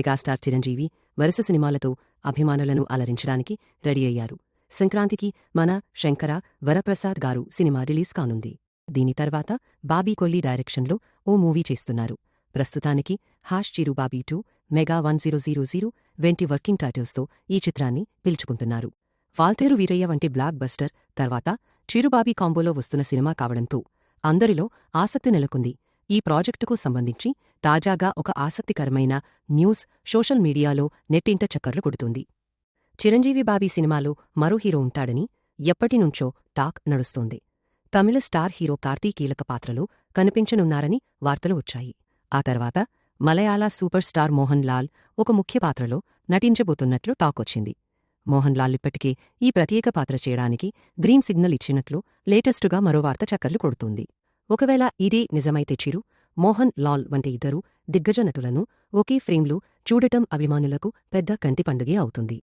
Megastar Chiranjeevi వరుస సినిమాలతో అభిమానులను అలరించడానికి రెడీ అయ్యారు. సంక్రాంతికి మన శంకర వరప్రసాద్ గారు సినిమా రిలీజ్ కానుంది. దీని తర్వాత బాబీ కొల్లి డైరెక్షన్లో ఓ మూవీ చేస్తున్నారు. ప్రస్తుతానికి చిరుబాబీ 2, మెగా 1000 వంటి వర్కింగ్ టైటిల్స్తో ఈ చిత్రాన్ని పిలుచుకుంటున్నారు. వాల్తేరు వీరయ్య వంటి బ్లాక్ బస్టర్ తర్వాత చిరుబాబీ కాంబోలో వస్తున్న సినిమా కావడంతో అందరిలో ఆసక్తి నెలకొంది. ఈ ప్రాజెక్టుకు సంబంధించి తాజాగా ఒక ఆసక్తికరమైన న్యూస్ సోషల్ మీడియాలో నెట్టింట చక్కర్లు కొడుతుంది. చిరంజీవి బాబీ సినిమాలో మరో హీరో ఉంటాడని ఎప్పటినుంచో టాక్ నడుస్తోంది. తమిళ స్టార్ హీరో కార్తీ కీలక పాత్రలో కనిపించనున్నారని వార్తలు వచ్చాయి. ఆ తర్వాత మలయాళ సూపర్ స్టార్ మోహన్ లాల్ ఒక ముఖ్య పాత్రలో నటించబోతున్నట్లు టాక్ వచ్చింది. మోహన్ లాల్ ఇప్పటికే ఈ ప్రత్యేక పాత్ర చేయడానికి గ్రీన్ సిగ్నల్ ఇచ్చినట్లు లేటెస్టుగా మరో వార్త చక్కర్లు కొడుతుంది. ఒకవేళ ఇదే నిజమైతే చిరు, మోహన్ లాల్ వంటి ఇద్దరు దిగ్గజ నటులను ఒకే ఫ్రేమ్లో చూడటం అభిమానులకు పెద్ద కంటి పండుగే అవుతుంది.